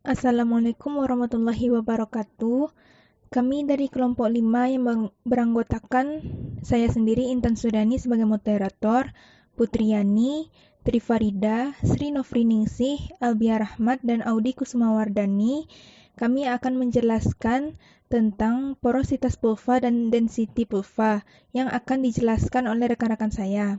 Assalamualaikum warahmatullahi wabarakatuh. Kami dari kelompok 5 yang beranggotakan saya sendiri Intan Sudani sebagai moderator, Putri Yani, Tri Farida, Sri Nofriningsih, Albia Rahmat, dan Audi Kusumawardani. Kami akan menjelaskan tentang porositas pulva dan density pulva yang akan dijelaskan oleh rekan-rekan saya.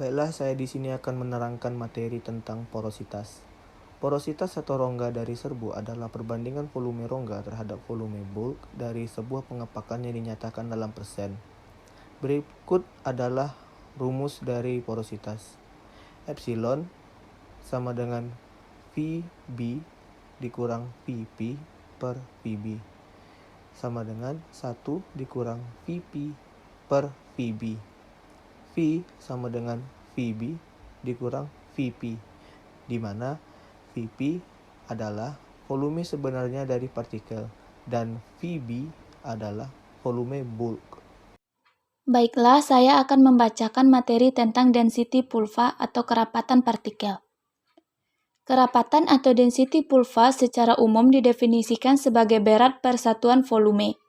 Baiklah, saya di sini akan menerangkan materi tentang porositas. Porositas atau rongga dari serbu adalah perbandingan volume rongga terhadap volume bulk dari sebuah pengepakan yang dinyatakan dalam persen. Berikut adalah rumus dari porositas. Epsilon sama dengan VB dikurang VP per VB sama dengan 1 dikurang VP per VB. V sama dengan VB dikurang VP, di mana VP adalah volume sebenarnya dari partikel dan VB adalah volume bulk. Baiklah, saya akan membacakan materi tentang density pulva atau kerapatan partikel. Kerapatan atau density pulva secara umum didefinisikan sebagai berat per satuan volume.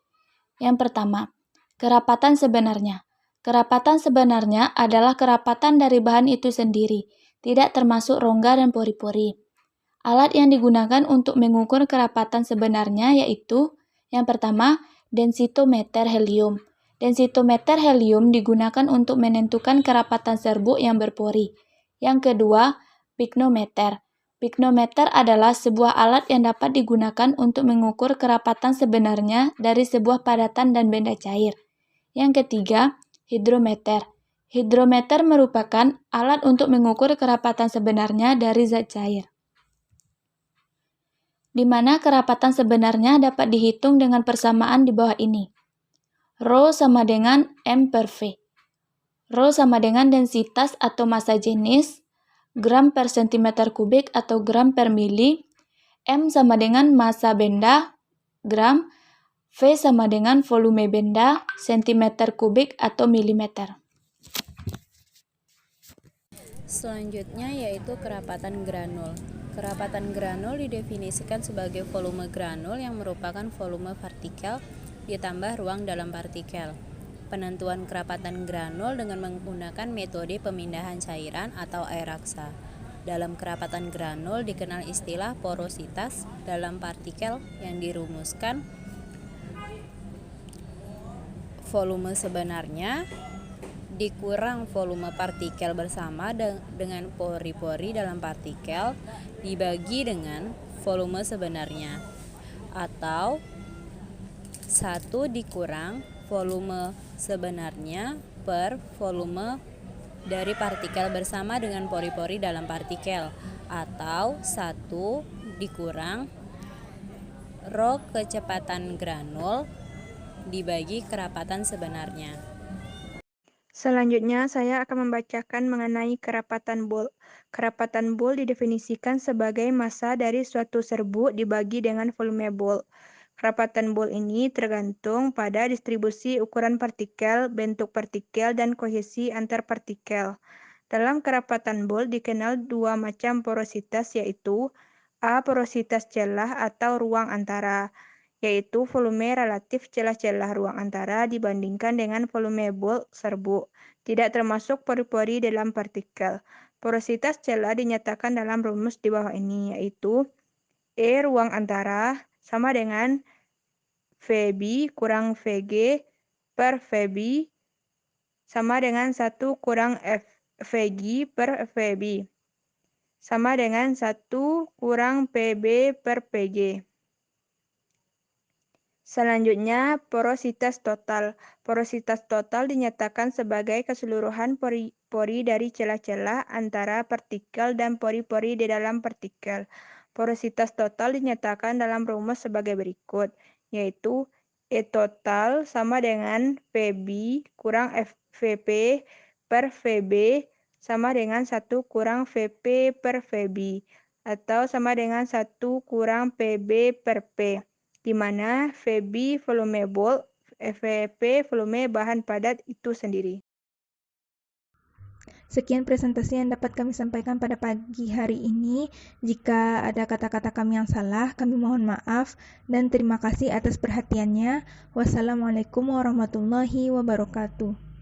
Yang pertama, kerapatan sebenarnya. Kerapatan sebenarnya adalah kerapatan dari bahan itu sendiri, tidak termasuk rongga dan pori-pori. Alat yang digunakan untuk mengukur kerapatan sebenarnya yaitu yang pertama, densitometer helium. Densitometer helium digunakan untuk menentukan kerapatan serbuk yang berpori. Yang kedua, piknometer. Piknometer adalah sebuah alat yang dapat digunakan untuk mengukur kerapatan sebenarnya dari sebuah padatan dan benda cair. Yang ketiga, hidrometer. Hidrometer merupakan alat untuk mengukur kerapatan sebenarnya dari zat cair, di mana kerapatan sebenarnya dapat dihitung dengan persamaan di bawah ini. Rho sama dengan M per V. Rho sama dengan densitas atau massa jenis, gram per centimeter kubik atau gram per mili, M sama dengan massa benda, gram, V sama dengan volume benda, centimeter kubik atau milimeter. Selanjutnya yaitu kerapatan granul. Kerapatan granul didefinisikan sebagai volume granul yang merupakan volume partikel ditambah ruang dalam partikel. Penentuan kerapatan granul dengan menggunakan metode pemindahan cairan atau air raksa. Dalam kerapatan granul dikenal istilah porositas dalam partikel yang dirumuskan volume sebenarnya dikurang volume partikel bersama dengan pori-pori dalam partikel dibagi dengan volume sebenarnya, atau 1 dikurang volume sebenarnya per volume dari partikel bersama dengan pori-pori dalam partikel, atau 1 dikurang rho kecepatan granul dibagi kerapatan sebenarnya. Selanjutnya, saya akan membacakan mengenai kerapatan Boole. Kerapatan Boole didefinisikan sebagai massa dari suatu serbuk dibagi dengan volume Boole. Kerapatan Boole ini tergantung pada distribusi ukuran partikel, bentuk partikel, dan kohesi antar partikel. Dalam kerapatan Boole dikenal dua macam porositas, yaitu A. Porositas celah atau ruang antara, yaitu volume relatif celah-celah ruang antara dibandingkan dengan volume bulk serbuk, tidak termasuk pori-pori dalam partikel. Porositas celah dinyatakan dalam rumus di bawah ini, yaitu E ruang antara sama dengan VB kurang VG per VB sama dengan 1 kurang VG per VB sama dengan 1 kurang PB per PG. Selanjutnya, porositas total. Porositas total dinyatakan sebagai keseluruhan pori-pori dari celah-celah antara partikel dan pori-pori di dalam partikel. Porositas total dinyatakan dalam rumus sebagai berikut, yaitu E total sama dengan VB kurang VP per VB sama dengan 1 kurang VP per VB, atau sama dengan 1 kurang PB per P, di mana VB volume bulk, VP volume bahan padat itu sendiri. Sekian presentasi yang dapat kami sampaikan pada pagi hari ini. Jika ada kata-kata kami yang salah, kami mohon maaf dan terima kasih atas perhatiannya. Wassalamualaikum warahmatullahi wabarakatuh.